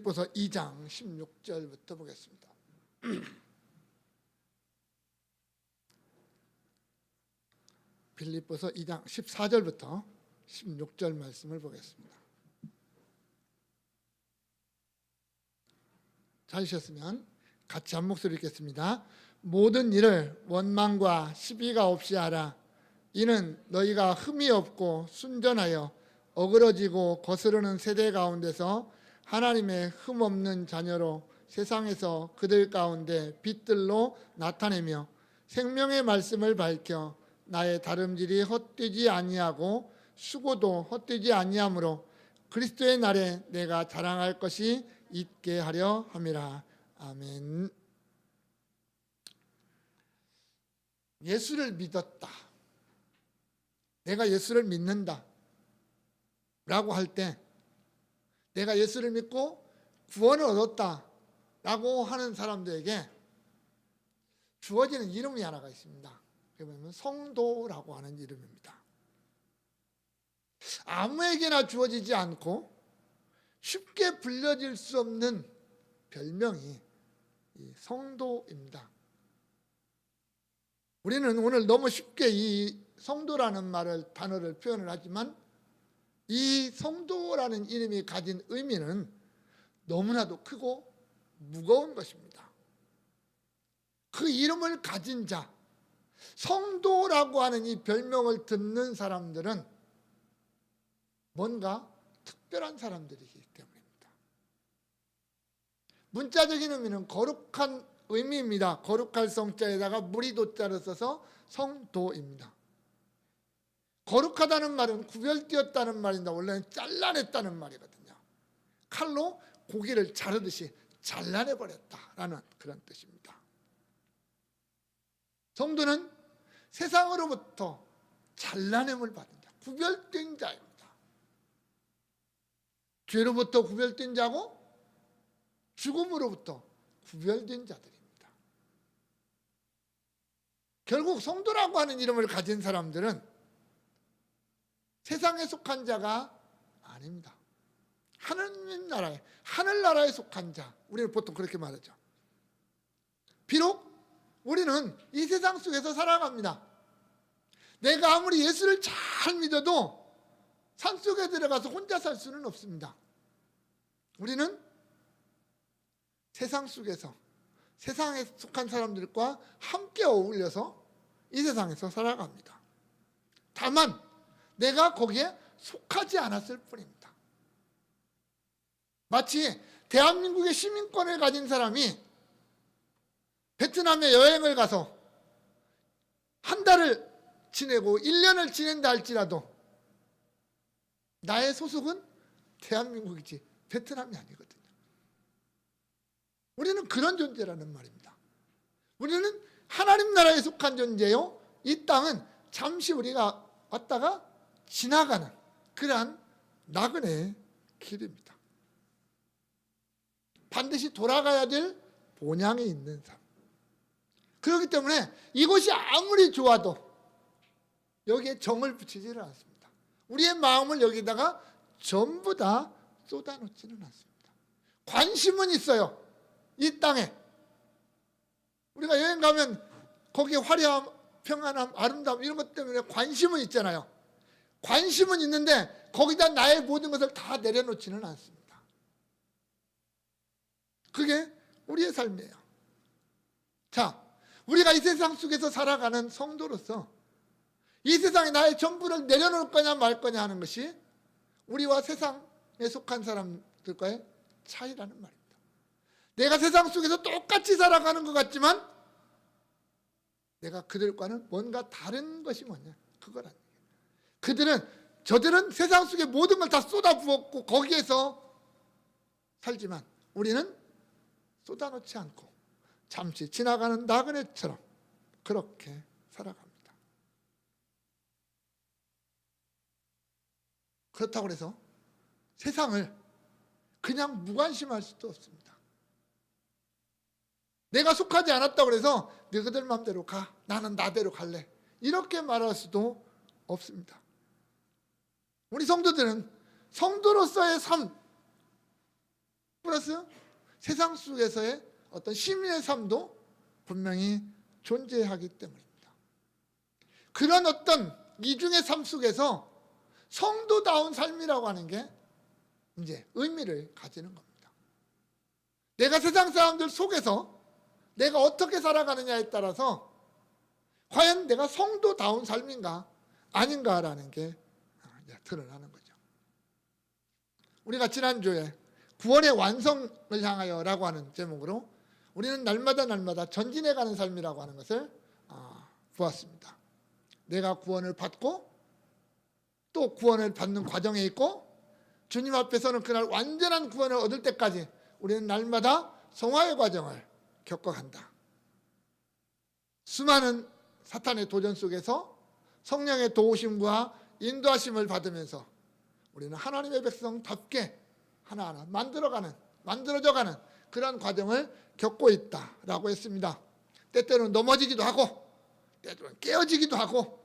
빌립보서 2장 16절부터 보겠습니다. 빌립보서 2장 14절부터 16절 말씀을 보겠습니다. 찾으셨으면 같이 한 목소리 읽겠습니다. 모든 일을 원망과 시비가 없이 하라. 이는 너희가 흠이 없고 순전하여 어그러지고 거스르는 세대 가운데서 하나님의 흠 없는 자녀로 세상에서 그들 가운데 빛들로 나타내며 생명의 말씀을 밝혀 나의 다름질이 헛되지 아니하고 수고도 헛되지 아니하므로 그리스도의 날에 내가 자랑할 것이 있게 하려 함이라. 아멘. 예수를 믿었다, 내가 예수를 믿는다 라고 할 때, 내가 예수를 믿고 구원을 얻었다 라고 하는 사람들에게 주어지는 이름이 하나가 있습니다. 그게 뭐냐면 성도라고 하는 이름입니다. 아무에게나 주어지지 않고 쉽게 불려질 수 없는 별명이 이 성도입니다. 우리는 오늘 너무 쉽게 이 성도라는 단어를 표현을 하지만 이 성도라는 이름이 가진 의미는 너무나도 크고 무거운 것입니다. 그 이름을 가진 자, 성도라고 하는 이 별명을 듣는 사람들은 뭔가 특별한 사람들이기 때문입니다. 문자적인 의미는 거룩한 의미입니다. 거룩할 성자에다가 무리 도자를 써서 성도입니다. 거룩하다는 말은 구별되었다는 말인데 원래는 잘라냈다는 말이거든요. 칼로 고기를 자르듯이 잘라내버렸다라는 그런 뜻입니다. 성도는 세상으로부터 잘라냄을 받은 자, 구별된 자입니다. 죄로부터 구별된 자고 죽음으로부터 구별된 자들입니다. 결국 성도라고 하는 이름을 가진 사람들은 세상에 속한 자가 아닙니다. 하느님 나라에, 하늘나라에 속한 자, 우리는 보통 그렇게 말하죠. 비록 우리는 이 세상 속에서 살아갑니다. 내가 아무리 예수를 잘 믿어도 산속에 들어가서 혼자 살 수는 없습니다. 우리는 세상 속에서 세상에 속한 사람들과 함께 어울려서 이 세상에서 살아갑니다. 다만 내가 거기에 속하지 않았을 뿐입니다. 마치 대한민국의 시민권을 가진 사람이 베트남에 여행을 가서 한 달을 지내고 1년을 지낸다 할지라도 나의 소속은 대한민국이지 베트남이 아니거든요. 우리는 그런 존재라는 말입니다. 우리는 하나님 나라에 속한 존재요, 이 땅은 잠시 우리가 왔다가 지나가는 그러한 나그네의 길입니다. 반드시 돌아가야 될 본향이 있는 삶. 그렇기 때문에 이곳이 아무리 좋아도 여기에 정을 붙이지를 않습니다. 우리의 마음을 여기다가 전부 다 쏟아놓지는 않습니다. 관심은 있어요. 이 땅에 우리가 여행 가면 거기에 화려함, 평안함, 아름다움 이런 것 때문에 관심은 있잖아요. 관심은 있는데 거기다 나의 모든 것을 다 내려놓지는 않습니다. 그게 우리의 삶이에요. 자, 우리가 이 세상 속에서 살아가는 성도로서 이 세상에 나의 전부를 내려놓을 거냐 말 거냐 하는 것이 우리와 세상에 속한 사람들과의 차이라는 말입니다. 내가 세상 속에서 똑같이 살아가는 것 같지만 내가 그들과는 뭔가 다른 것이 뭐냐, 그거라는 얘기예요. 저들은 세상 속에 모든 걸 다 쏟아부었고 거기에서 살지만 우리는 쏟아놓지 않고 잠시 지나가는 나그네처럼 그렇게 살아갑니다. 그렇다고 해서 세상을 그냥 무관심할 수도 없습니다. 내가 속하지 않았다고 해서 너희들 마음대로 가, 나는 나대로 갈래, 이렇게 말할 수도 없습니다. 우리 성도들은 성도로서의 삶, 플러스 세상 속에서의 어떤 시민의 삶도 분명히 존재하기 때문입니다. 그런 어떤 이중의 삶 속에서 성도다운 삶이라고 하는 게 이제 의미를 가지는 겁니다. 내가 세상 사람들 속에서 내가 어떻게 살아가느냐에 따라서 과연 내가 성도다운 삶인가 아닌가라는 게 드러나는 거죠. 우리가 지난주에 구원의 완성을 향하여 라고 하는 제목으로 우리는 날마다 전진해가는 삶이라고 하는 것을 보았습니다. 내가 구원을 받고 또 구원을 받는 과정에 있고 주님 앞에서는 그날 완전한 구원을 얻을 때까지 우리는 날마다 성화의 과정을 겪어간다. 수많은 사탄의 도전 속에서 성령의 도우심과 인도하심을 받으면서 우리는 하나님의 백성답게 하나하나 만들어져가는 그런 과정을 겪고 있다라고 했습니다. 때때로는 넘어지기도 하고 때로는 깨어지기도 하고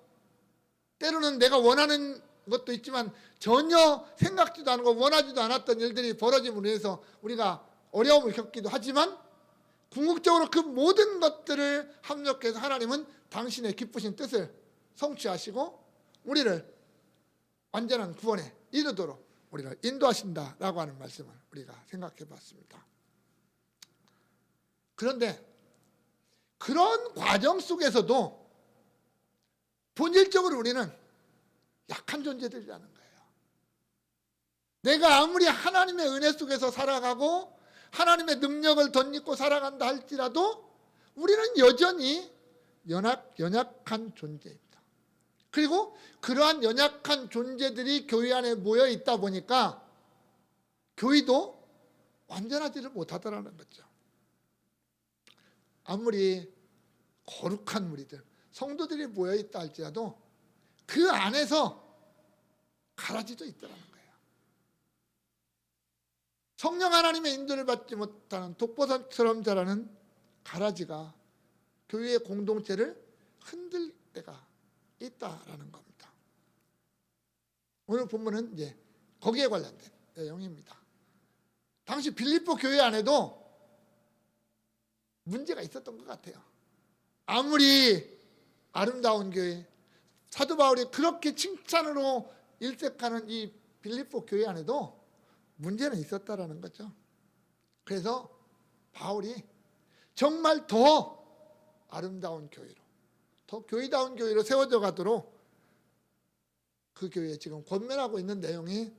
때로는 내가 원하는 것도 있지만 전혀 생각지도 않고 원하지도 않았던 일들이 벌어짐으로 해서 우리가 어려움을 겪기도 하지만 궁극적으로 그 모든 것들을 합력해서 하나님은 당신의 기쁘신 뜻을 성취하시고 우리를 완전한 구원에 이르도록 우리를 인도하신다라고 하는 말씀을 우리가 생각해 봤습니다. 그런데 그런 과정 속에서도 본질적으로 우리는 약한 존재들이라는 거예요. 내가 아무리 하나님의 은혜 속에서 살아가고 하나님의 능력을 덧입고 살아간다 할지라도 우리는 여전히 연약한 존재입니다. 그리고 그러한 연약한 존재들이 교회 안에 모여 있다 보니까 교회도 완전하지를 못하더라는 거죠. 아무리 거룩한 무리들, 성도들이 모여 있다 할지라도 그 안에서 가라지도 있더라는 거예요. 성령 하나님의 인도를 받지 못하는 독버섯처럼 자라는 가라지가 교회의 공동체를 흔들 때가 있다라는 겁니다. 오늘 본문은 이제 거기에 관련된 내용입니다. 당시 빌립보 교회 안에도 문제가 있었던 것 같아요. 아무리 아름다운 교회, 사도 바울이 그렇게 칭찬으로 일색하는 이 빌립보 교회 안에도 문제는 있었다라는 거죠. 그래서 바울이 정말 더 아름다운 교회로, 더 교회다운 교회로 세워져 가도록 그 교회에 지금 권면하고 있는 내용이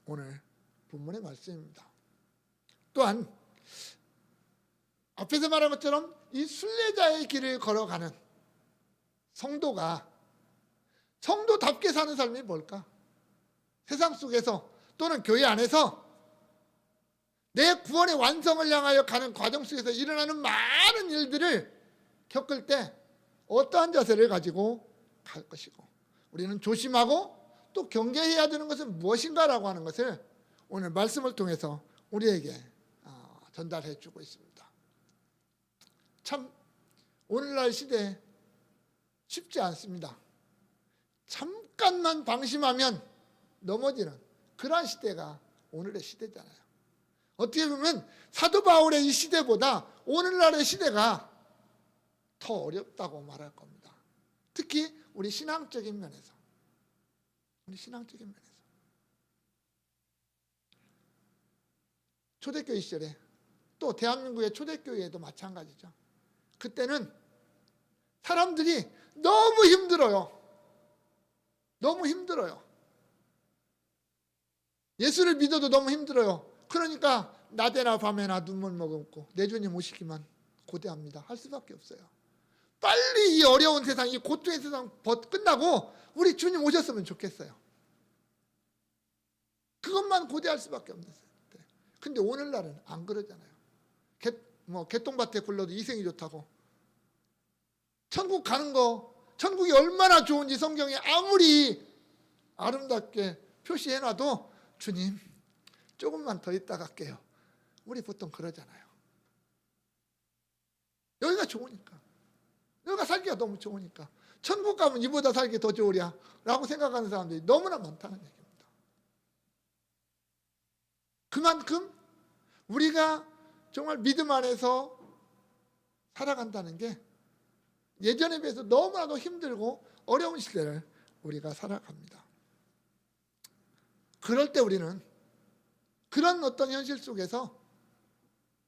오늘 본문의 말씀입니다. 또한 앞에서 말한 것처럼 이 순례자의 길을 걸어가는 성도가 성도답게 사는 삶이 뭘까? 세상 속에서 또는 교회 안에서 내 구원의 완성을 향하여 가는 과정 속에서 일어나는 많은 일들을 겪을 때 어떠한 자세를 가지고 갈 것이고 우리는 조심하고 또 경계해야 되는 것은 무엇인가라고 하는 것을 오늘 말씀을 통해서 우리에게 전달해 주고 있습니다. 참 오늘날 시대에 쉽지 않습니다. 잠깐만 방심하면 넘어지는 그러한 시대가 오늘의 시대잖아요. 어떻게 보면 사도 바울의 이 시대보다 오늘날의 시대가 더 어렵다고 말할 겁니다. 특히 우리 신앙적인 면에서. 초대교회 시절에 또 대한민국의 초대교회도 마찬가지죠. 그때는 사람들이 너무 힘들어요. 예수를 믿어도 너무 힘들어요. 그러니까 낮에나 밤에나 눈물 머금고 내 주님 오시기만 고대합니다. 할 수밖에 없어요. 빨리 이 어려운 세상, 이 고통의 세상 끝나고 우리 주님 오셨으면 좋겠어요. 그것만 고대할 수밖에 없는 때. 근데 오늘날은 안 그러잖아요. 개똥밭에 굴러도 이생이 좋다고. 천국 가는 거, 천국이 얼마나 좋은지 성경에 아무리 아름답게 표시해놔도 주님 조금만 더 있다 갈게요. 우리 보통 그러잖아요. 여기가 좋으니까, 여기가 살기가 너무 좋으니까 천국 가면 이보다 살기 더 좋으랴 라고 생각하는 사람들이 너무나 많다는 얘기입니다. 그만큼 우리가 정말 믿음 안에서 살아간다는 게 예전에 비해서 너무나도 힘들고 어려운 시대를 우리가 살아갑니다. 그럴 때 우리는 그런 어떤 현실 속에서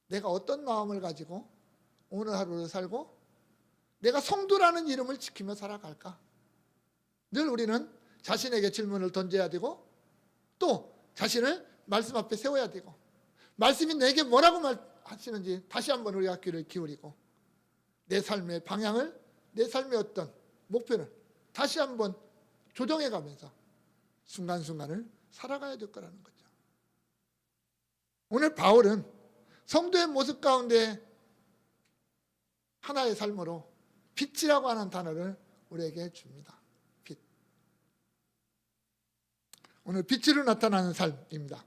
내가 어떤 마음을 가지고 오늘 하루를 살고 내가 성도라는 이름을 지키며 살아갈까? 늘 우리는 자신에게 질문을 던져야 되고 또 자신을 말씀 앞에 세워야 되고 말씀이 내게 뭐라고 말하시는지 다시 한번 우리가 귀를 기울이고 내 삶의 방향을 내 삶의 어떤 목표를 다시 한번 조정해 가면서 순간순간을 살아가야 될 거라는 거죠. 오늘 바울은 성도의 모습 가운데 하나의 삶으로 빛이라고 하는 단어를 우리에게 줍니다. 빛. 오늘 빛으로 나타나는 삶입니다.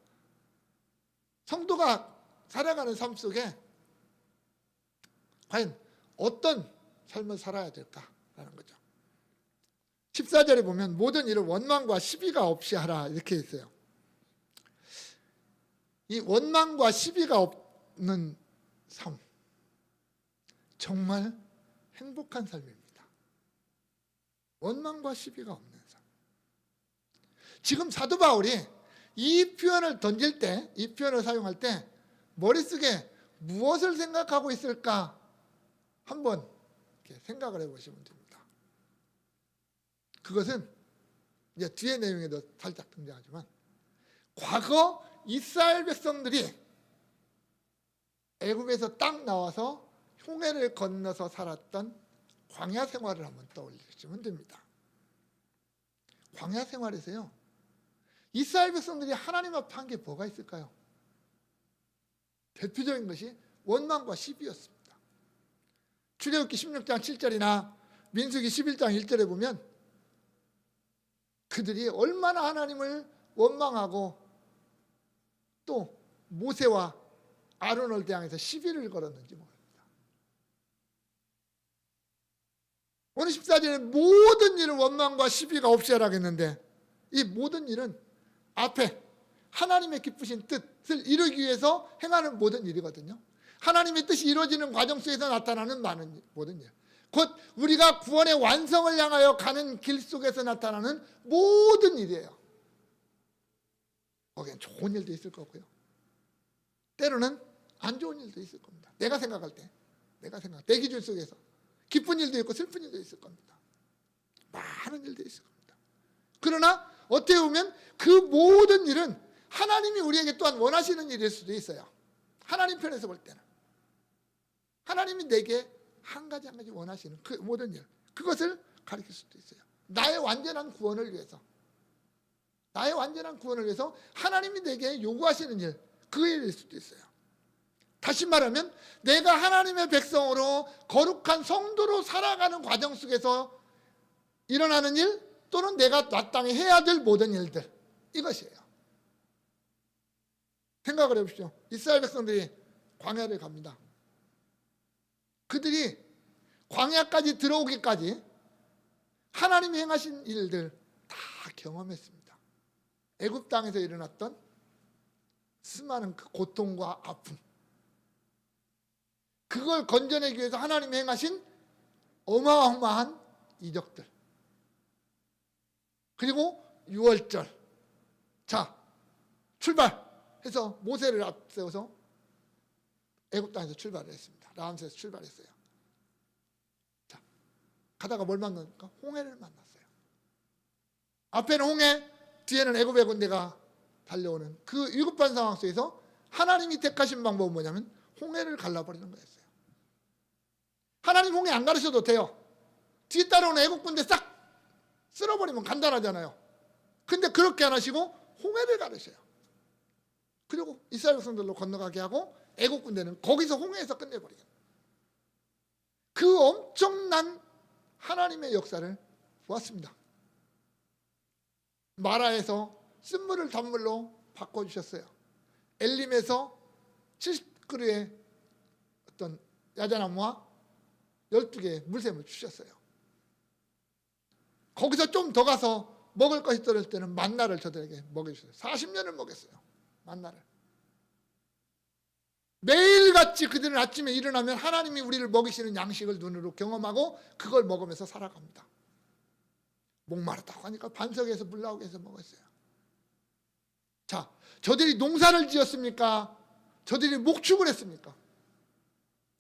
성도가 살아가는 삶 속에 과연 어떤 삶을 살아야 될까라는 거죠. 14절에 보면 모든 일을 원망과 시비가 없이 하라 이렇게 있어요. 이 원망과 시비가 없는 삶 정말 행복한 삶입니다. 원망과 시비가 없는 삶. 지금 사도 바울이 이 표현을 던질 때, 이 표현을 사용할 때 머릿속에 무엇을 생각하고 있을까 한번 이렇게 생각을 해보시면 됩니다. 그것은 이제 뒤에 내용에도 살짝 등장하지만 과거 이스라엘 백성들이 애굽에서 딱 나와서 홍해를 건너서 살았던 광야 생활을 한번 떠올리시면 됩니다. 광야 생활에서요, 이스라엘 백성들이 하나님 앞에 한 게 뭐가 있을까요? 대표적인 것이 원망과 시비였습니다. 출애굽기 16장 7절이나 민수기 11장 1절에 보면 그들이 얼마나 하나님을 원망하고 또 모세와 아론을 대항해서 시비를 걸었는지 모릅니다. 오늘 14절에 모든 일은 원망과 시비가 없이 하라겠는데 이 모든 일은 앞에 하나님의 기쁘신 뜻을 이루기 위해서 행하는 모든 일이거든요. 하나님의 뜻이 이루어지는 과정 속에서 나타나는 많은 모든 일. 곧 우리가 구원의 완성을 향하여 가는 길 속에서 나타나는 모든 일이에요. 거기엔 좋은 일도 있을 거고요. 때로는 안 좋은 일도 있을 겁니다. 내가 생각할 때, 내 기준 속에서 기쁜 일도 있고 슬픈 일도 있을 겁니다. 많은 일도 있을 겁니다. 그러나 어떻게 보면 그 모든 일은 하나님이 우리에게 또한 원하시는 일일 수도 있어요. 하나님 편에서 볼 때는 하나님이 내게 한 가지 원하시는 그 모든 일, 그것을 가리킬 수도 있어요. 나의 완전한 구원을 위해서 하나님이 내게 요구하시는 일, 그 일일 수도 있어요. 다시 말하면 내가 하나님의 백성으로 거룩한 성도로 살아가는 과정 속에서 일어나는 일, 또는 내가 나 땅에 해야 될 모든 일들, 이것이에요. 생각을 해보십시오. 이스라엘 백성들이 광야를 갑니다. 그들이 광야까지 들어오기까지 하나님이 행하신 일들 다 경험했습니다. 애굽 땅에서 일어났던 수많은 그 고통과 아픔, 그걸 건져내기 위해서 하나님이 행하신 어마어마한 이적들, 그리고 6월절, 자 출발해서 모세를 앞세워서 애굽 땅에서 출발을 했습니다. 라암세에서 출발했어요. 자, 가다가 뭘 만났습니까? 홍해를 만났어요. 앞에는 홍해, 뒤에는 애굽의 군대가 달려오는 그 위급한 상황 속에서 하나님이 택하신 방법은 뭐냐면 홍해를 갈라버리는 거였어요. 하나님 홍해 안 가르쳐도 돼요. 뒤에 따라오는 애굽 군대 싹 쓸어버리면 간단하잖아요. 근데 그렇게 안 하시고 홍해를 가르쳐요. 그리고 이스라엘 백성들로 건너가게 하고 애국 군대는 거기서 홍해에서 끝내버리겠다. 그 엄청난 하나님의 역사를 보았습니다. 마라에서 쓴물을 단물로 바꿔주셨어요. 엘림에서 70그루의 어떤 야자나무와 12개의 물샘을 주셨어요. 거기서 좀 더 가서 먹을 것이 떨어질 때는 만나를 저들에게 먹여주셨어요. 40년을 먹였어요. 만나를. 매일같이 그들은 아침에 일어나면 하나님이 우리를 먹이시는 양식을 눈으로 경험하고 그걸 먹으면서 살아갑니다. 목마르다고 하니까 반석에서 물 나오게 해서 먹었어요. 자, 저들이 농사를 지었습니까? 저들이 목축을 했습니까?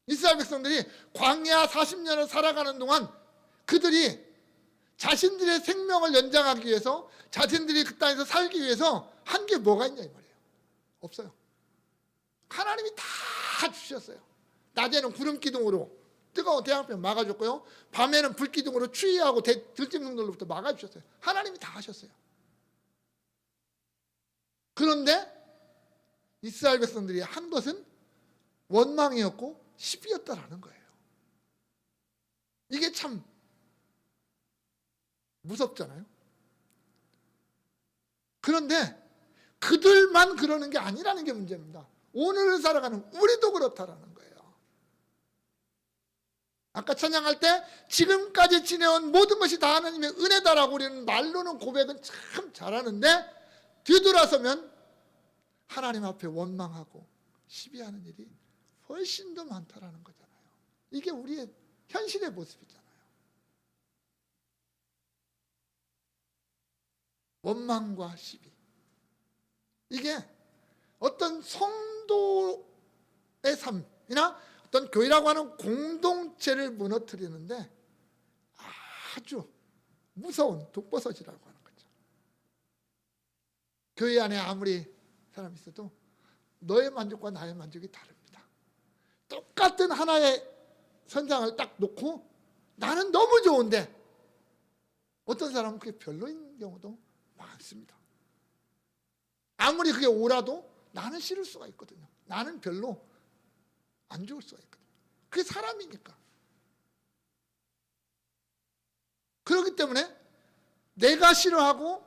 이스라엘 백성들이 광야 40년을 살아가는 동안 그들이 자신들의 생명을 연장하기 위해서, 자신들이 그 땅에서 살기 위해서 한 게 뭐가 있냐 이 말이에요. 없어요. 하나님이 다 주셨어요. 낮에는 구름 기둥으로 뜨거운 태양빛 막아줬고요, 밤에는 불 기둥으로 추위하고 들짐승들로부터 막아주셨어요. 하나님이 다 하셨어요. 그런데 이스라엘 백성들이 한 것은 원망이었고 시비였다라는 거예요. 이게 참 무섭잖아요. 그런데 그들만 그러는 게 아니라는 게 문제입니다. 오늘을 살아가는 우리도 그렇다라는 거예요. 아까 찬양할 때 지금까지 지내온 모든 것이 다 하나님의 은혜다라고 우리는 말로는 고백은 참 잘하는데 뒤돌아서면 하나님 앞에 원망하고 시비하는 일이 훨씬 더 많다라는 거잖아요. 이게 우리의 현실의 모습이잖아요. 원망과 시비. 이게 어떤 성도의 삶이나 어떤 교회라고 하는 공동체를 무너뜨리는데 아주 무서운 독버섯이라고 하는 거죠. 교회 안에 아무리 사람이 있어도 너의 만족과 나의 만족이 다릅니다. 똑같은 하나의 선상을 딱 놓고 나는 너무 좋은데 어떤 사람은 그게 별로인 경우도 많습니다. 아무리 그게 오라도 나는 싫을 수가 있거든요. 나는 별로 안 좋을 수가 있거든요. 그게 사람이니까. 그렇기 때문에 내가 싫어하고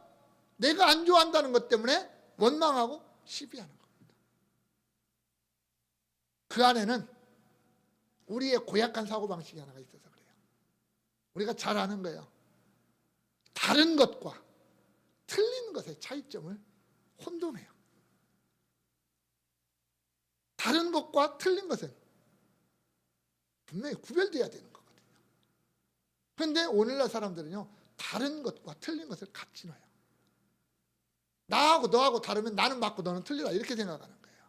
내가 안 좋아한다는 것 때문에 원망하고 시비하는 겁니다. 그 안에는 우리의 고약한 사고방식이 하나가 있어서 그래요. 우리가 잘 아는 거예요. 다른 것과 틀린 것의 차이점을 혼돈해요. 다른 것과 틀린 것은 분명히 구별돼야 되는 거거든요. 그런데 오늘날 사람들은요, 다른 것과 틀린 것을 같이 놔요. 나하고 너하고 다르면 나는 맞고 너는 틀리다 이렇게 생각하는 거예요.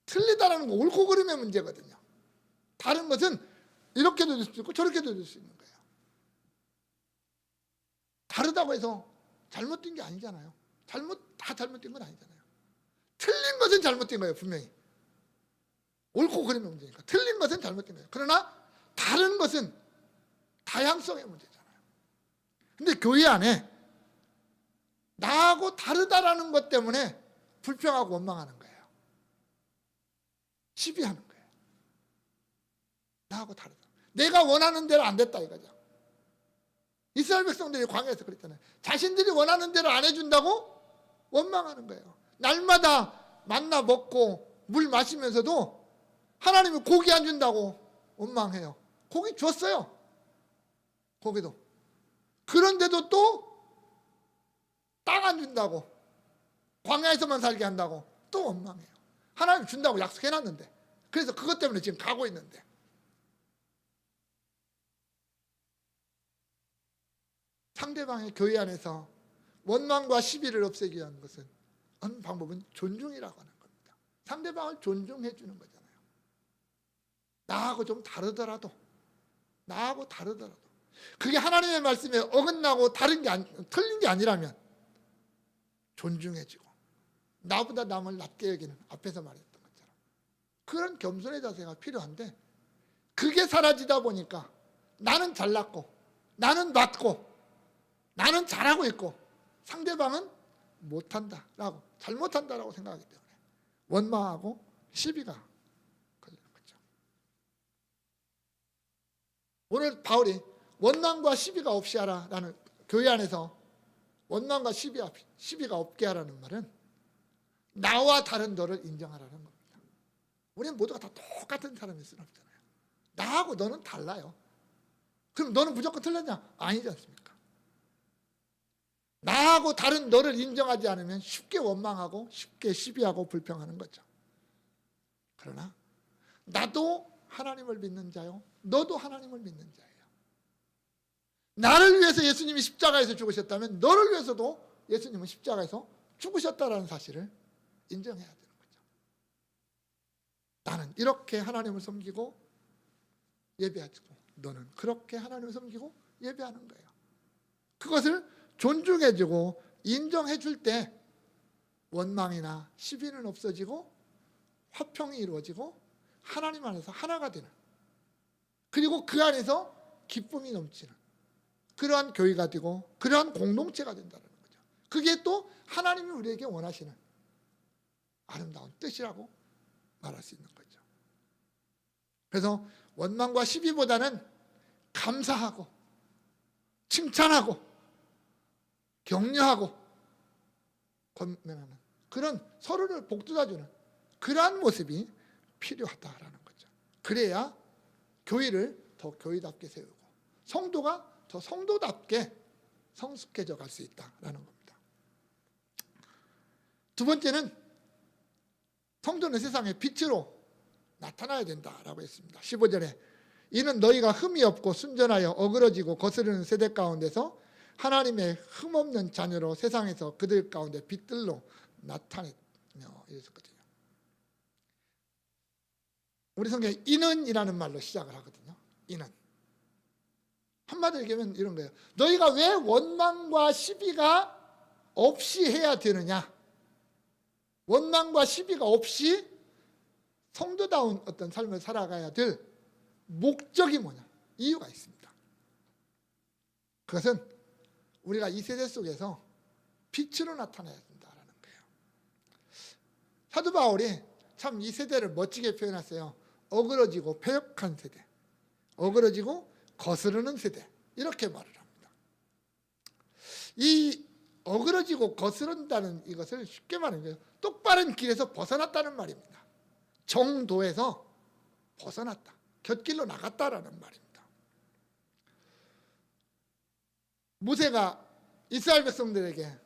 틀리다라는 건 옳고 그름의 문제거든요. 다른 것은 이렇게도 될 수 있고 저렇게도 될 수 있는 거예요. 다르다고 해서 잘못된 게 아니잖아요. 다 잘못된 건 아니잖아요. 틀린 것은 잘못된 거예요. 분명히 옳고 그름의 문제니까 틀린 것은 잘못된 거예요. 그러나 다른 것은 다양성의 문제잖아요. 근데 교회 안에 나하고 다르다라는 것 때문에 불평하고 원망하는 거예요. 시비하는 거예요. 나하고 다르다. 내가 원하는 대로 안 됐다 이거죠. 이스라엘 백성들이 광야에서 그랬잖아요. 자신들이 원하는 대로 안 해준다고 원망하는 거예요. 날마다 만나 먹고 물 마시면서도 하나님이 고기 안 준다고 원망해요. 고기 줬어요. 고기도. 그런데도 또 땅 안 준다고, 광야에서만 살게 한다고 또 원망해요. 하나님 준다고 약속해놨는데. 그래서 그것 때문에 지금 가고 있는데. 상대방의 교회 안에서 원망과 시비를 없애기 위한 것은 한 방법은 존중이라고 하는 겁니다. 상대방을 존중해 주는 거잖아요. 나하고 좀 다르더라도, 그게 하나님의 말씀에 어긋나고 틀린 게 아니라면 존중해주고 나보다 남을 낮게 여기는, 앞에서 말했던 것처럼 그런 겸손의 자세가 필요한데, 그게 사라지다 보니까 나는 잘났고 나는 맞고 나는 잘하고 있고 상대방은 못한다라고, 잘못한다라고 생각하기 때문에 원망하고 시비가 걸리는 거죠. 오늘 바울이 원망과 시비가 없이 하라라는, 교회 안에서 원망과 시비가 없게 하라는 말은 나와 다른 너를 인정하라는 겁니다. 우리는 모두가 다 똑같은 사람일 수는 없잖아요. 나하고 너는 달라요. 그럼 너는 무조건 틀렸냐? 아니지 않습니까? 나하고 다른 너를 인정하지 않으면 쉽게 원망하고 쉽게 시비하고 불평하는 거죠. 그러나 나도 하나님을 믿는 자요, 너도 하나님을 믿는 자예요. 나를 위해서 예수님이 십자가에서 죽으셨다면 너를 위해서도 예수님은 십자가에서 죽으셨다라는 사실을 인정해야 되는 거죠. 나는 이렇게 하나님을 섬기고 예배하고 너는 그렇게 하나님을 섬기고 예배하는 거예요. 그것을 존중해주고 인정해줄 때 원망이나 시비는 없어지고 화평이 이루어지고 하나님 안에서 하나가 되는, 그리고 그 안에서 기쁨이 넘치는 그러한 교회가 되고 그러한 공동체가 된다는 거죠. 그게 또 하나님이 우리에게 원하시는 아름다운 뜻이라고 말할 수 있는 거죠. 그래서 원망과 시비보다는 감사하고 칭찬하고 격려하고 권면하는 그런 서로를 복돋아주는 그러한 모습이 필요하다라는 거죠. 그래야 교회를 더 교회답게 세우고 성도가 더 성도답게 성숙해져 갈 수 있다라는 겁니다. 두 번째는 성도는 세상의 빛으로 나타나야 된다라고 했습니다. 15절에 이는 너희가 흠이 없고 순전하여 어그러지고 거스르는 세대 가운데서 하나님의 흠없는 자녀로 세상에서 그들 가운데 빛들로 나타내며 이랬었거든요. 우리 성경에 이는이라는 말로 시작을 하거든요. 이는. 한마디로 얘기하면 이런 거예요. 너희가 왜 원망과 시비가 없이 해야 되느냐? 원망과 시비가 없이 성도다운 어떤 삶을 살아가야 될 목적이 뭐냐? 이유가 있습니다. 그것은 우리가 이 세대 속에서 빛으로 나타나야 된다라는 거예요. 사도 바울이 참 이 세대를 멋지게 표현했어요. 어그러지고 패역한 세대, 어그러지고 거스르는 세대, 이렇게 말을 합니다. 이 어그러지고 거스른다는 이것을 쉽게 말하는 거예요. 똑바른 길에서 벗어났다는 말입니다. 정도에서 벗어났다, 곁길로 나갔다라는 말입니다. 모세가 이스라엘 백성들에게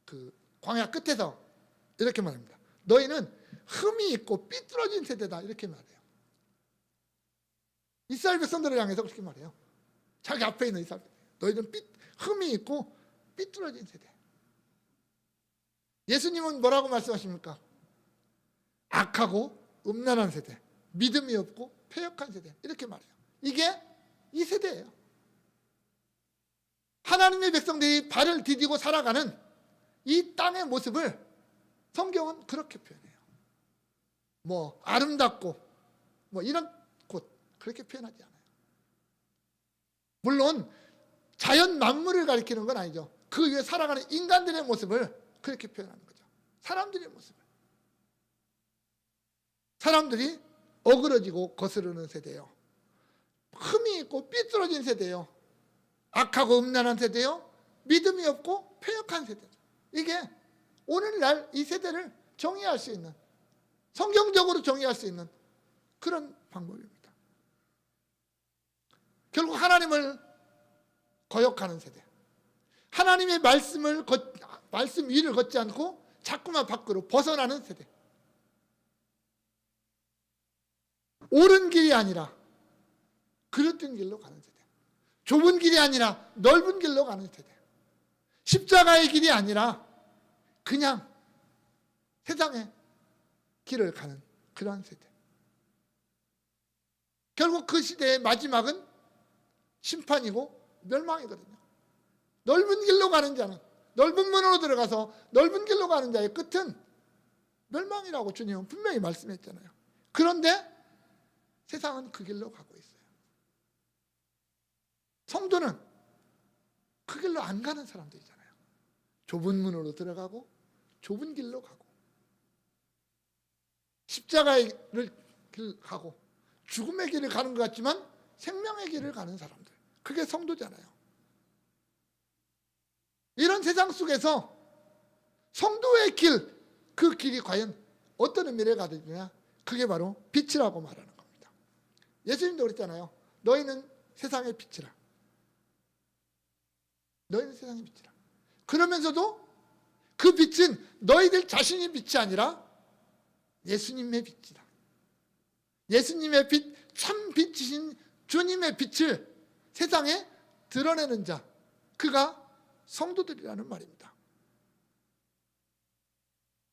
그 광야 끝에서 이렇게 말합니다. 너희는 흠이 있고 삐뚤어진 세대다, 이렇게 말해요. 이스라엘 백성들을 향해서 그렇게 말해요. 자기 앞에 있는 이스라엘 백성, 너희는 흠이 있고 삐뚤어진 세대. 예수님은 뭐라고 말씀하십니까? 악하고 음란한 세대, 믿음이 없고 패역한 세대, 이렇게 말해요. 이게 이 세대예요. 하나님의 백성들이 발을 디디고 살아가는 이 땅의 모습을 성경은 그렇게 표현해요. 뭐 아름답고 뭐 이런 곳, 그렇게 표현하지 않아요. 물론 자연 만물을 가리키는 건 아니죠. 그 위에 살아가는 인간들의 모습을 그렇게 표현하는 거죠. 사람들의 모습을. 사람들이 어그러지고 거스르는 세대요. 흠이 있고 삐뚤어진 세대요. 악하고 음란한 세대요. 믿음이 없고 패역한 세대죠. 이게 오늘날 이 세대를 정의할 수 있는, 성경적으로 정의할 수 있는 그런 방법입니다. 결국 하나님을 거역하는 세대, 하나님의 말씀 위를 걷지 않고 자꾸만 밖으로 벗어나는 세대, 옳은 길이 아니라 그릇된 길로 가는 세대, 좁은 길이 아니라 넓은 길로 가는 세대, 십자가의 길이 아니라 그냥 세상의 길을 가는 그러한 세대. 결국 그 시대의 마지막은 심판이고 멸망이거든요. 넓은 길로 가는 자는, 넓은 문으로 들어가서 넓은 길로 가는 자의 끝은 멸망이라고 주님은 분명히 말씀했잖아요. 그런데 세상은 그 길로 가고 있어요. 성도는 그 길로 안 가는 사람들이잖아요. 좁은 문으로 들어가고 좁은 길로 가고 십자가의 길 가고 죽음의 길을 가는 것 같지만 생명의 길을 가는 사람들, 그게 성도잖아요. 이런 세상 속에서 성도의 길, 그 길이 과연 어떤 의미를 가지느냐, 그게 바로 빛이라고 말하는 겁니다. 예수님도 그랬잖아요. 너희는 세상의 빛이라. 너희는 세상의 빛이라. 그러면서도 그 빛은 너희들 자신의 빛이 아니라 예수님의 빛이다. 예수님의 빛, 참 빛이신 주님의 빛을 세상에 드러내는 자, 그가 성도들이라는 말입니다.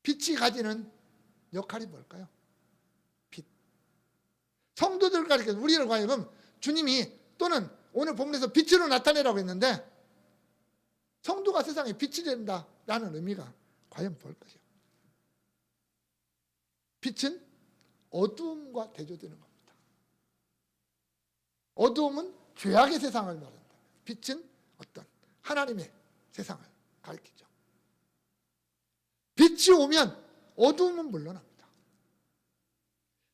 빛이 가지는 역할이 뭘까요? 빛. 성도들 가르쳐 우리를 하여금 주님이 또는 오늘 본문에서 빛으로 나타내라고 했는데 성도가 세상에 빛이 된다라는 의미가 과연 뭘까요? 빛은 어두움과 대조되는 겁니다. 어두움은 죄악의 세상을 말한다. 빛은 어떤 하나님의 세상을 가리키죠. 빛이 오면 어두움은 물러납니다.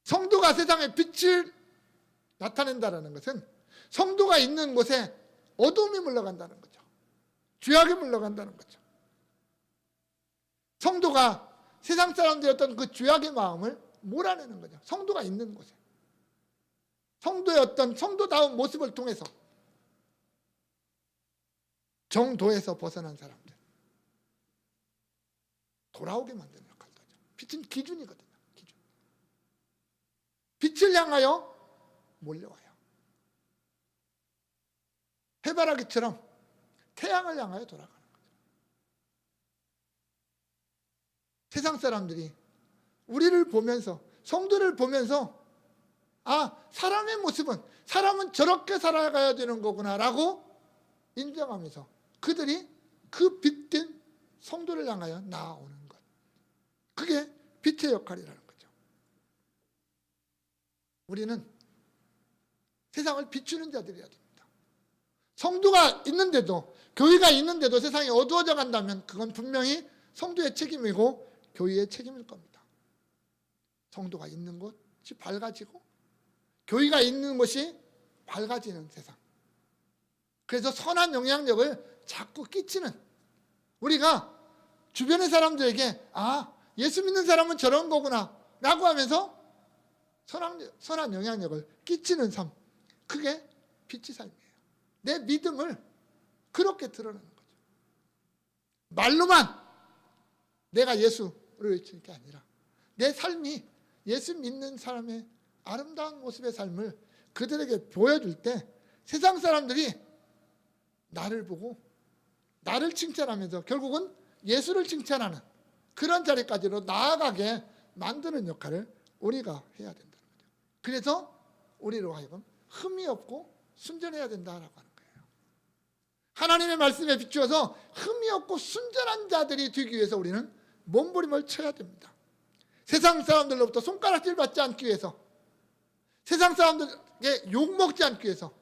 성도가 세상에 빛을 나타낸다는 것은 성도가 있는 곳에 어두움이 물러간다는 거죠. 죄악이 물러간다는 거죠. 성도가 세상 사람들의 어떤 그 죄악의 마음을 몰아내는 거죠. 성도가 있는 곳에. 성도의 어떤 성도다운 모습을 통해서 정도에서 벗어난 사람들 돌아오게 만드는 역할도 하죠. 빛은 기준이거든요. 기준. 빛을 향하여 몰려와요. 해바라기처럼 태양을 향하여 돌아가는 거죠. 세상 사람들이 우리를 보면서 성도를 보면서 사람의 모습은 사람은 저렇게 살아가야 되는 거구나라고 인정하면서 그들이 그 빛된 성도를 향하여 나아오는 것. 그게 빛의 역할이라는 거죠. 우리는 세상을 비추는 자들이어야 됩니다. 성도가 있는데도 교회가 있는데도 세상이 어두워져 간다면 그건 분명히 성도의 책임이고 교회의 책임일 겁니다. 성도가 있는 곳이 밝아지고 교회가 있는 곳이 밝아지는 세상. 그래서 선한 영향력을 자꾸 끼치는 우리가 주변의 사람들에게 예수 믿는 사람은 저런 거구나 라고 하면서 선한 영향력을 끼치는 삶. 그게 빛의 삶이에요. 내 믿음을 그렇게 드러내는 거죠. 말로만 내가 예수를 외치는 게 아니라 내 삶이 예수 믿는 사람의 아름다운 모습의 삶을 그들에게 보여줄 때 세상 사람들이 나를 보고 나를 칭찬하면서 결국은 예수를 칭찬하는 그런 자리까지로 나아가게 만드는 역할을 우리가 해야 된다는 거죠. 그래서 우리로 하여금 흠이 없고 순전해야 된다라고 하는 거예요. 하나님의 말씀에 비추어서 흠이 없고 순전한 자들이 되기 위해서 우리는 몸부림을 쳐야 됩니다. 세상 사람들로부터 손가락질 받지 않기 위해서, 세상 사람들에게 욕먹지 않기 위해서,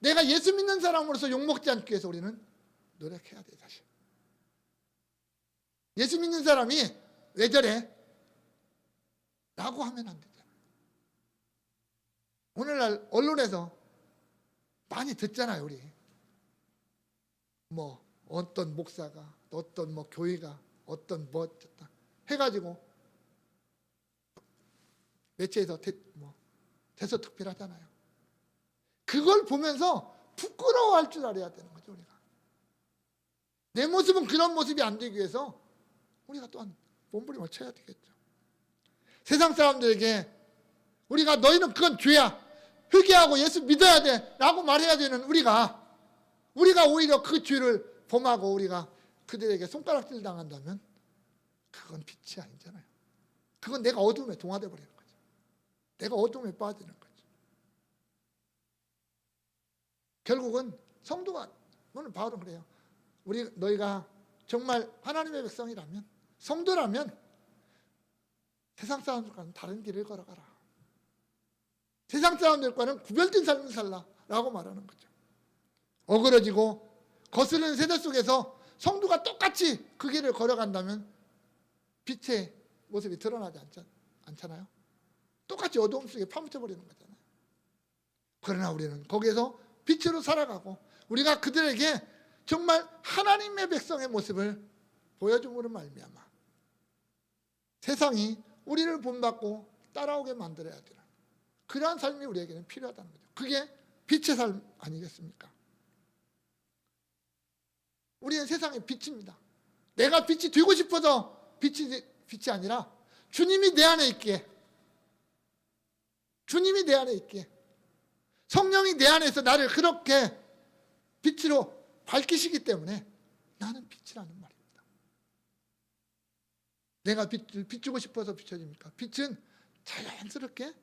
내가 예수 믿는 사람으로서 욕먹지 않기 위해서 우리는 노력해야 돼. 사실 예수 믿는 사람이 왜 저래? 라고 하면 안 되잖아요. 오늘날 언론에서 많이 듣잖아요. 우리 어떤 목사가 어떤 교회가 어떤 해가지고 매체에서 대서특필하잖아요. 그걸 보면서 부끄러워할 줄 알아야 되는 거죠. 우리가 내 모습은 그런 모습이 안 되기 위해서 우리가 또한 몸부림을 쳐야 되겠죠. 세상 사람들에게 우리가 너희는 그건 죄야, 회개하고 예수 믿어야 돼 라고 말해야 되는 우리가 오히려 그 죄를 범하고 우리가 그들에게 손가락질 당한다면 그건 빛이 아니잖아요. 그건 내가 어둠에 동화돼 버리는 거죠. 내가 어둠에 빠지는 거죠. 결국은 성도가 오늘 바울은 그래요. 너희가 정말 하나님의 백성이라면, 성도라면 세상 사람들과는 다른 길을 걸어가라. 세상 사람들과는 구별된 삶을 살라라고 말하는 거죠. 어그러지고 거스르는 세대 속에서 성도가 똑같이 그 길을 걸어간다면 빛의 모습이 드러나지 않잖아요. 똑같이 어두움 속에 파묻혀버리는 거잖아요. 그러나 우리는 거기에서 빛으로 살아가고 우리가 그들에게 정말 하나님의 백성의 모습을 보여줌으로 말미암아 세상이 우리를 본받고 따라오게 만들어야 되는 그러한 삶이 우리에게는 필요하다는 거죠. 그게 빛의 삶 아니겠습니까? 우리는 세상의 빛입니다. 내가 빛이 되고 싶어서 빛이 아니라 주님이 내 안에 있기에, 주님이 내 안에 있기에, 성령이 내 안에서 나를 그렇게 빛으로 밝히시기 때문에 나는 빛이라는 말입니다. 내가 빛을 비추고 싶어서 비춰집니까? 빛은 자연스럽게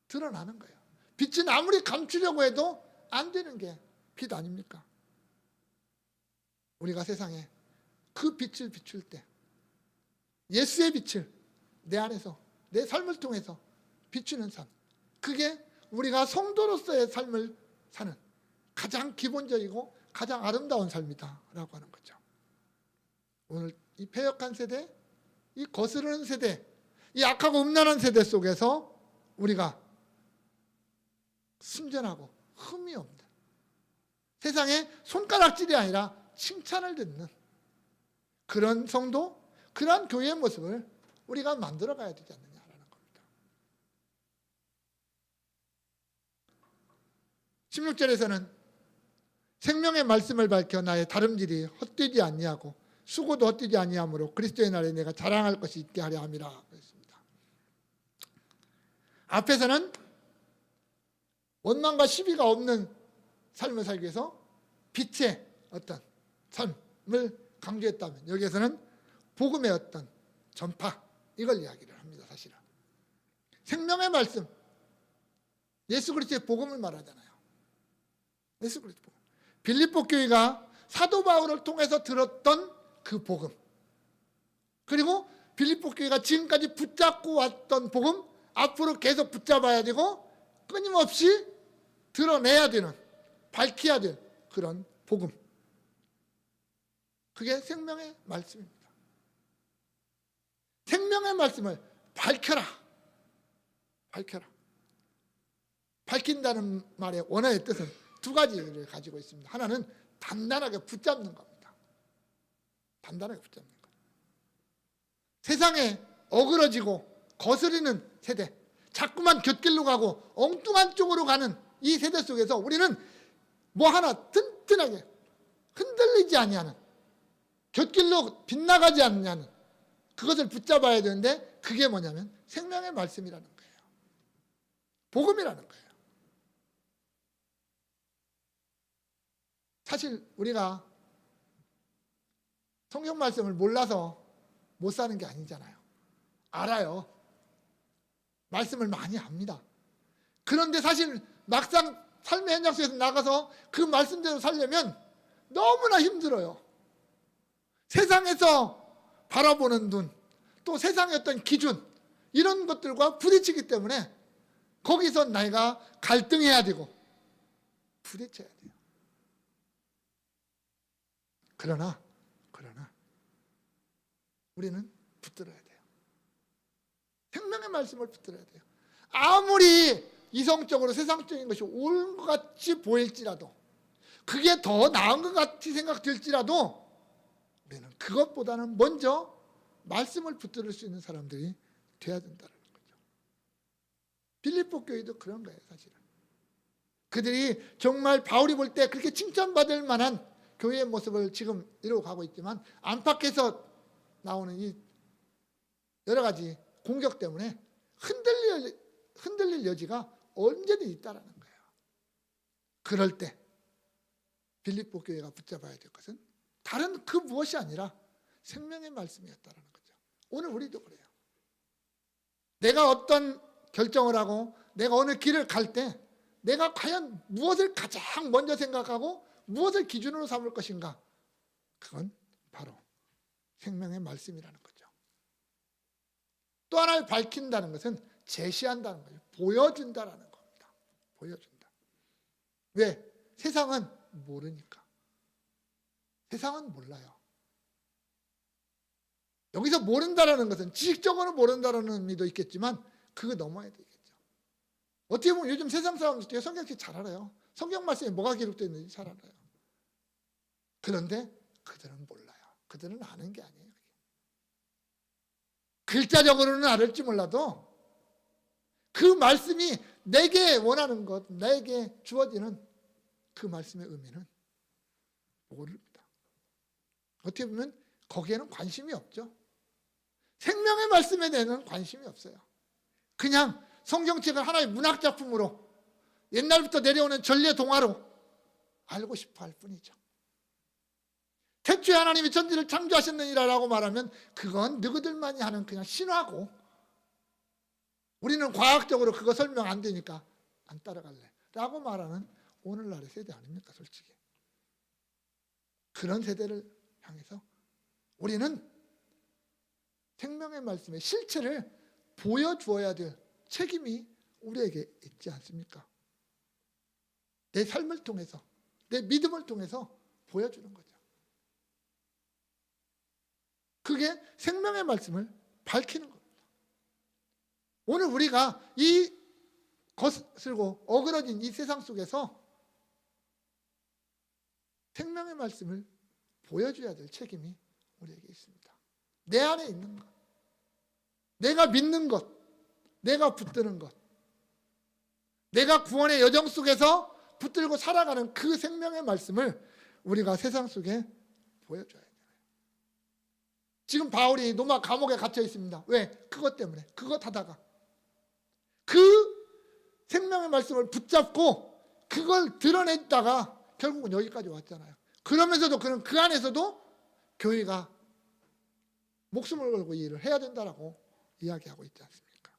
드러나는 거예요. 빛은 아무리 감추려고 해도 안 되는 게 빛 아닙니까? 우리가 세상에 그 빛을 비출 때, 예수의 빛을 내 안에서, 내 삶을 통해서 비추는 삶, 그게 우리가 성도로서의 삶을 사는 가장 기본적이고 가장 아름다운 삶이다 라고 하는 거죠. 오늘 이 패역한 세대, 이 거스르는 세대, 이 악하고 음란한 세대 속에서 우리가 순전하고 흠이 없는, 세상에 손가락질이 아니라 칭찬을 듣는 그런 성도, 그런 교회의 모습을 우리가 만들어 가야 되지 않느냐라는 겁니다. 16절에서는 생명의 말씀을 밝혀 나의 다름질이 헛되지 아니하고 수고도 헛되지 아니하므로 그리스도의 날에 내가 자랑할 것이 있게 하려 함이라 그랬습니다. 앞에서는 원망과 시비가 없는 삶을 살기 위해서 빛의 어떤 삶을 강조했다면, 여기에서는 복음의 어떤 전파, 이걸 이야기를 합니다. 사실은 생명의 말씀, 예수 그리스도의 복음을 말하잖아요. 예수 그리스도 복음. 빌립보 교회가 사도 바울을 통해서 들었던 그 복음, 그리고 빌립보 교회가 지금까지 붙잡고 왔던 복음, 앞으로 계속 붙잡아야 되고 끊임없이 드러내야 되는, 밝혀야 될 그런 복음, 그게 생명의 말씀입니다. 생명의 말씀을 밝혀라. 밝혀라. 밝힌다는 말의 원어의 뜻은 두 가지를 가지고 있습니다. 하나는 단단하게 붙잡는 겁니다. 단단하게 붙잡는 것. 세상에 어그러지고 거스리는 세대, 자꾸만 곁길로 가고 엉뚱한 쪽으로 가는 이 세대 속에서 우리는 뭐 하나 튼튼하게 흔들리지 아니하는, 곁길로 빗나가지 않느냐는 그것을 붙잡아야 되는데, 그게 뭐냐면 생명의 말씀이라는 거예요. 복음이라는 거예요. 사실 우리가 성경 말씀을 몰라서 못 사는 게 아니잖아요. 알아요. 말씀을 많이 압니다. 그런데 사실 막상 삶의 현장 속에서 나가서 그 말씀대로 살려면 너무나 힘들어요. 세상에서 바라보는 눈, 또 세상의 어떤 기준, 이런 것들과 부딪히기 때문에 거기서 내가 갈등해야 되고 부딪혀야 돼요. 그러나 우리는 붙들어야 돼요. 생명의 말씀을 붙들어야 돼요. 아무리 이성적으로 세상적인 것이 옳은 것 같이 보일지라도, 그게 더 나은 것 같이 생각될지라도, 우리는 그것보다는 먼저 말씀을 붙들을 수 있는 사람들이 돼야 된다는 거죠. 빌립보 교회도 그런 거예요. 사실은 그들이 정말 바울이 볼 때 그렇게 칭찬받을 만한 교회의 모습을 지금 이루어 가고 있지만, 안팎에서 나오는 이 여러 가지 공격 때문에 흔들릴 여지가 언제든 있다라는 거예요. 그럴 때 빌립보 교회가 붙잡아야 될 것은 다른 그 무엇이 아니라 생명의 말씀이었다라는 거죠. 오늘 우리도 그래요. 내가 어떤 결정을 하고 내가 어느 길을 갈 때 내가 과연 무엇을 가장 먼저 생각하고 무엇을 기준으로 삼을 것인가, 그건 바로 생명의 말씀이라는 거죠. 또 하나를 밝힌다는 것은 제시한다는 거예요. 보여준다라는 겁니다. 보여준다. 왜? 세상은 모르니까. 세상은 몰라요. 여기서 모른다라는 것은 지식적으로 모른다라는 의미도 있겠지만 그거 넘어야 되겠죠. 어떻게 보면 요즘 세상 사람들 성경책 잘 알아요. 성경 말씀에 뭐가 기록되어 있는지 잘 알아요. 그런데 그들은 몰라요. 그들은 아는 게 아니에요. 글자적으로는 알을지 몰라도 그 말씀이 내게 원하는 것, 내게 주어지는 그 말씀의 의미는 모릅니다. 어떻게 보면 거기에는 관심이 없죠. 생명의 말씀에 대해서는 관심이 없어요. 그냥 성경책을 하나의 문학 작품으로 옛날부터 내려오는 전래 동화로 알고 싶어 할 뿐이죠. 태초에 하나님이 천지를 창조하셨느니라라고 말하면 그건 너희들만이 하는 그냥 신화고 우리는 과학적으로 그거 설명 안 되니까 안 따라갈래 라고 말하는 오늘날의 세대 아닙니까? 솔직히 그런 세대를 향해서 우리는 생명의 말씀의 실체를 보여주어야 될 책임이 우리에게 있지 않습니까? 내 삶을 통해서 내 믿음을 통해서 보여주는 거죠. 그게 생명의 말씀을 밝히는 겁니다. 오늘 우리가 이 거슬고 어그러진 이 세상 속에서 생명의 말씀을 보여줘야 될 책임이 우리에게 있습니다. 내 안에 있는 것, 내가 믿는 것, 내가 붙드는 것, 내가 구원의 여정 속에서 붙들고 살아가는 그 생명의 말씀을 우리가 세상 속에 보여줘야 돼요. 지금 바울이 로마 감옥에 갇혀 있습니다. 왜? 그것 때문에. 그것 하다가 그 생명의 말씀을 붙잡고 그걸 드러냈다가 결국은 여기까지 왔잖아요. 그러면서도 그는 그 안에서도 교회가 목숨을 걸고 이 일을 해야 된다라고 이야기하고 있지 않습니까?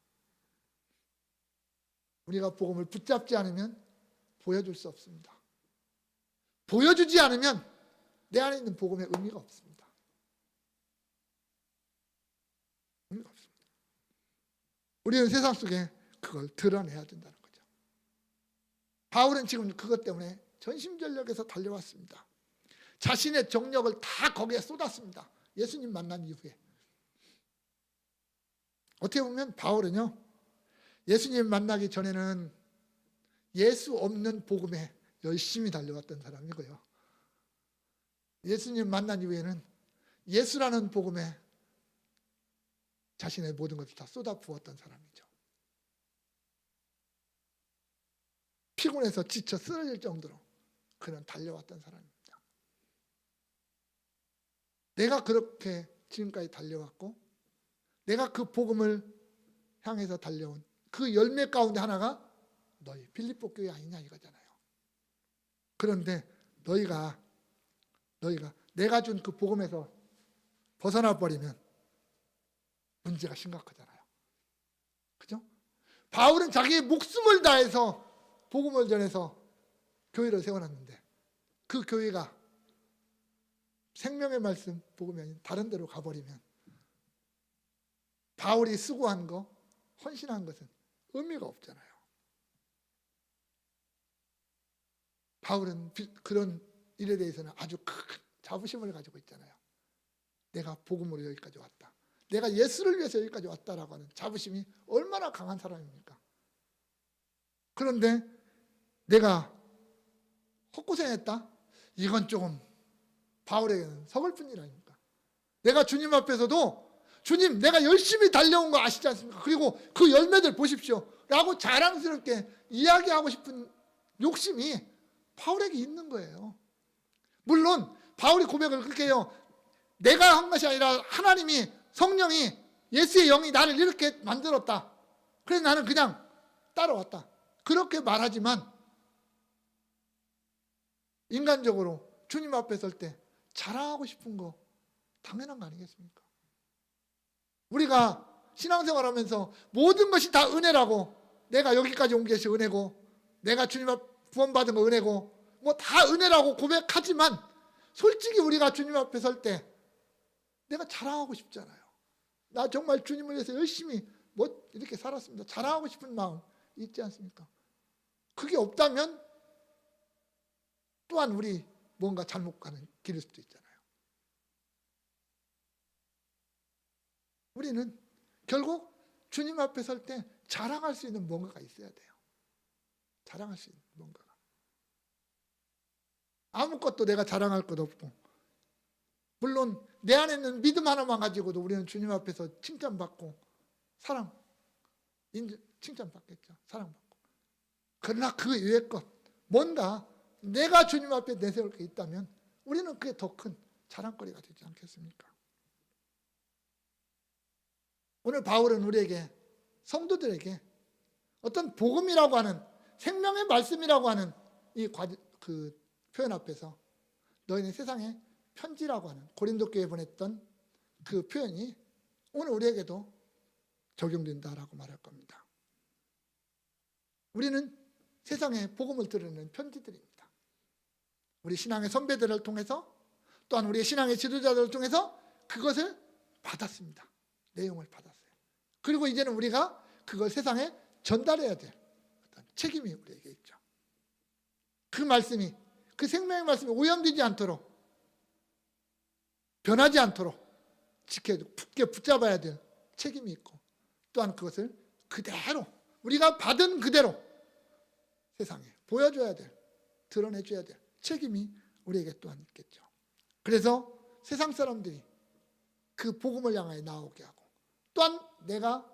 우리가 복음을 붙잡지 않으면 보여줄 수 없습니다. 보여주지 않으면 내 안에 있는 복음의 의미가 없습니다. 의미가 없습니다. 우리는 세상 속에 그걸 드러내야 된다는 거죠. 바울은 지금 그것 때문에 전심전력에서 달려왔습니다. 자신의 정력을 다 거기에 쏟았습니다. 예수님 만난 이후에. 어떻게 보면 바울은요, 예수님 만나기 전에는 예수 없는 복음에 열심히 달려왔던 사람이고요. 예수님 만난 이후에는 예수라는 복음에 자신의 모든 것을 다 쏟아부었던 사람이죠. 피곤해서 지쳐 쓰러질 정도로 그는 달려왔던 사람입니다. 내가 그렇게 지금까지 달려왔고 내가 그 복음을 향해서 달려온 그 열매 가운데 하나가 너희 빌립보 교회 아니냐 이거잖아요. 그런데 너희가 내가 준 그 복음에서 벗어나 버리면 문제가 심각하잖아요. 그죠? 바울은 자기의 목숨을 다해서 복음을 전해서 교회를 세워놨는데 그 교회가 생명의 말씀 복음이 아닌 다른 데로 가버리면 바울이 수고한 거, 헌신한 것은 의미가 없잖아요. 바울은 그런 일에 대해서는 아주 큰 자부심을 가지고 있잖아요. 내가 복음으로 여기까지 왔다. 내가 예수를 위해서 여기까지 왔다라고 하는 자부심이 얼마나 강한 사람입니까? 그런데 내가 헛고생했다? 이건 조금 바울에게는 서글픈 일 아닙니까? 내가 주님 앞에서도 주님 내가 열심히 달려온 거 아시지 않습니까? 그리고 그 열매들 보십시오 라고 자랑스럽게 이야기하고 싶은 욕심이 바울에게 있는 거예요. 물론 바울이 고백을 그렇게 해요. 내가 한 것이 아니라 하나님이 성령이 예수의 영이 나를 이렇게 만들었다. 그래서 나는 그냥 따라왔다. 그렇게 말하지만 인간적으로 주님 앞에 설 때 자랑하고 싶은 거 당연한 거 아니겠습니까? 우리가 신앙생활하면서 모든 것이 다 은혜라고 내가 여기까지 온 것이 은혜고 내가 주님 앞 구원받은 거 은혜고 뭐 다 은혜라고 고백하지만 솔직히 우리가 주님 앞에 설 때 내가 자랑하고 싶잖아요. 나 정말 주님을 위해서 열심히 뭐 이렇게 살았습니다. 자랑하고 싶은 마음 있지 않습니까? 그게 없다면 또한 우리 뭔가 잘못 가는 길일 수도 있잖아요. 우리는 결국 주님 앞에 설 때 자랑할 수 있는 뭔가가 있어야 돼요. 자랑할 수 있는 뭔가가. 아무것도 내가 자랑할 것 없고 물론 내 안에 있는 믿음 하나만 가지고도 우리는 주님 앞에서 칭찬받고 칭찬받겠죠. 사랑받고. 그러나 그 외의 것 뭔가 내가 주님 앞에 내세울 게 있다면 우리는 그게 더 큰 자랑거리가 되지 않겠습니까? 오늘 바울은 우리에게 성도들에게 어떤 복음이라고 하는 생명의 말씀이라고 하는 그 표현 앞에서 너희는 세상에 편지라고 하는 고린도 교회에 보냈던 그 표현이 오늘 우리에게도 적용된다라고 말할 겁니다. 우리는 세상에 복음을 드리는 편지들입니다. 우리 신앙의 선배들을 통해서 또한 우리의 신앙의 지도자들을 통해서 그것을 받았습니다. 내용을 받았어요. 그리고 이제는 우리가 그걸 세상에 전달해야 될 어떤 책임이 우리에게 있죠. 그 말씀이, 그 생명의 말씀이 오염되지 않도록, 변하지 않도록 굳게 붙잡아야 될 책임이 있고, 또한 그것을 그대로 우리가 받은 그대로 세상에 보여줘야 될, 드러내줘야 될 책임이 우리에게 또한 있겠죠. 그래서 세상 사람들이 그 복음을 향하여 나오게 하고, 또한 내가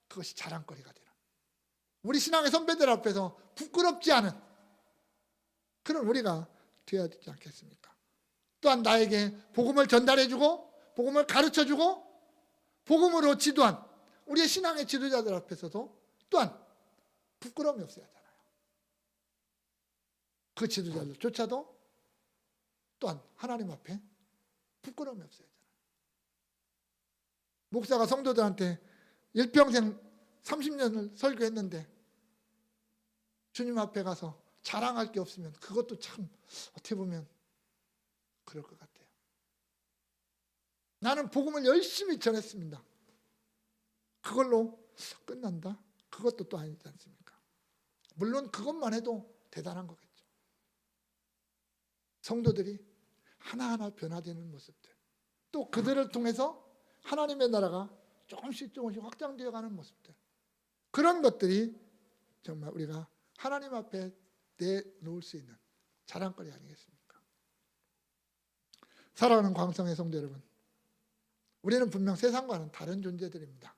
그것이 자랑거리가 되는, 우리 신앙의 선배들 앞에서 부끄럽지 않은 그런 우리가 되어야 되지 않겠습니까? 또한 나에게 복음을 전달해주고 복음을 가르쳐주고 복음으로 지도한 우리의 신앙의 지도자들 앞에서도 또한 부끄러움이 없어야 하잖아요. 그 지도자들조차도 또한 하나님 앞에 부끄러움이 없어야 하잖아요. 목사가 성도들한테 일평생 30년을 설교했는데 주님 앞에 가서 자랑할 게 없으면 그것도 참 어떻게 보면 그럴 것 같아요. 나는 복음을 열심히 전했습니다. 그걸로 끝난다? 그것도 또 아니지 않습니까? 물론 그것만 해도 대단한 거겠죠. 성도들이 하나하나 변화되는 모습들, 또 그들을 통해서 하나님의 나라가 조금씩 확장되어 가는 모습들, 그런 것들이 정말 우리가 하나님 앞에 내놓을 수 있는 자랑거리 아니겠습니까? 사랑하는 광성의 성도 여러분, 우리는 분명 세상과는 다른 존재들입니다.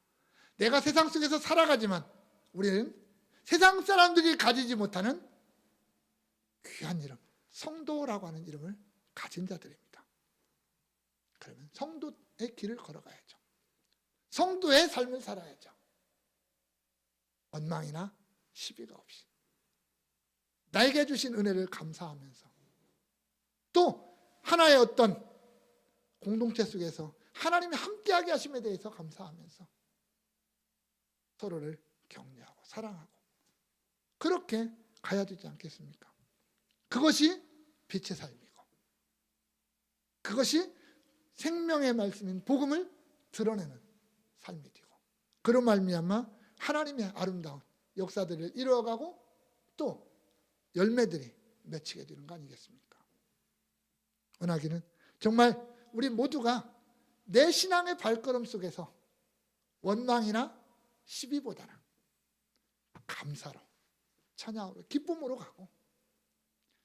내가 세상 속에서 살아가지만 우리는 세상 사람들이 가지지 못하는 귀한 이름, 성도라고 하는 이름을 가진 자들입니다. 그러면 성도의 길을 걸어가야죠. 성도의 삶을 살아야죠. 원망이나 시비가 없이 나에게 주신 은혜를 감사하면서, 또 하나의 어떤 공동체 속에서 하나님이 함께하게 하심에 대해서 감사하면서 서로를 격려하고 사랑하고 그렇게 가야 되지 않겠습니까? 그것이 빛의 삶이고, 그것이 생명의 말씀인 복음을 드러내는 삶이 되고, 그런 말미암아 하나님의 아름다운 역사들을 이루어가고 또 열매들이 맺히게 되는 거 아니겠습니까? 원하기는 정말 우리 모두가 내 신앙의 발걸음 속에서 원망이나 시비보다는 감사로, 찬양으로, 기쁨으로 가고,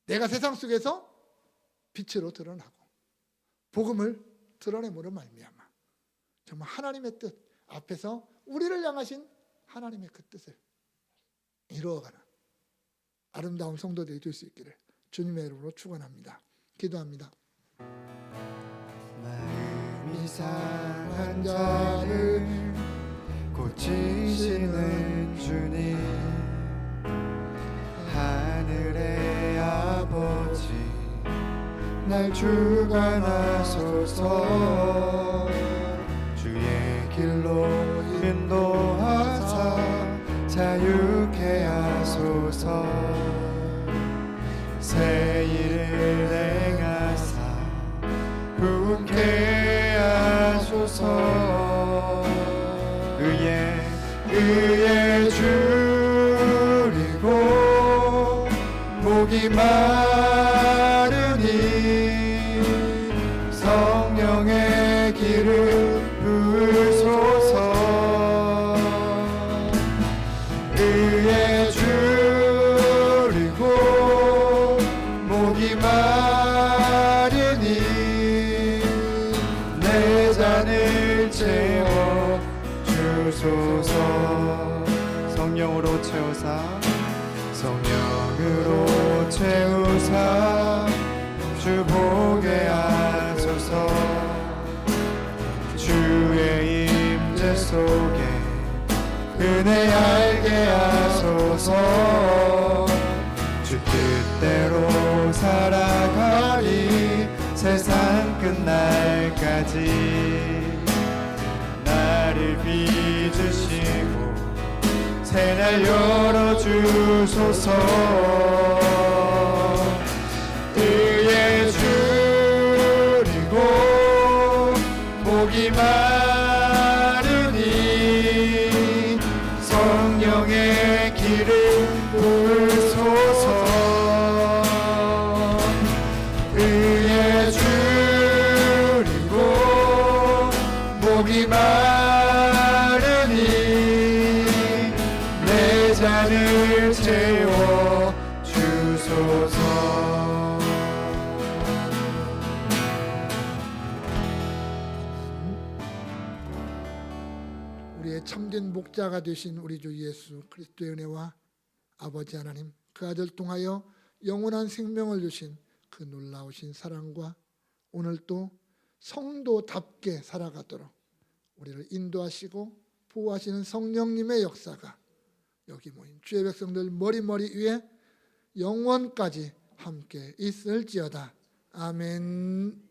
내가 세상 속에서 빛으로 드러나고 복음을 드러내므로 말미암아 정말 하나님의 뜻 앞에서 우리를 향하신 하나님의 그 뜻을 이루어가는 아름다운 성도들이 될 수 있기를 주님의 이름으로 축원합니다. 기도합니다. 마음이 상한 자를 고치시는 주님, 하늘의 아버지 날 주관하소서. 주의 길로 인도하사 자유케 하소서. 새 일을 행하사 부흥케 하소서. 의에 줄이고 목이 마르니 성령의 길을 부으소서. 의에 줄이고 목이 마르니 내 잔을 채워 주소서. 성령으로 채우사, 성령으로 채우사 주 보게 하소서. 주의 임재 속에 은혜 알게 하소서. 주 뜻대로 살아가리 세상 끝날까지. 나를 빚으시고 새날 열어주소서. 의에 줄이고 목이 마르니 성령의 기름 부으소서. 의에 줄이고 목이 마르니 내 잔을 채워 주소서. 우리의 참된 목자가 되신 우리 주 예수 그리스도의 은혜와 아버지 하나님, 그 아들 통하여 영원한 생명을 주신 그 놀라우신 사랑과 오늘 또 성도답게 살아가도록 우리를 인도하시고 보호하시는 성령님의 역사가 여기 모인 주의 백성들 머리 위에 영원까지 함께 있을지어다. 아멘.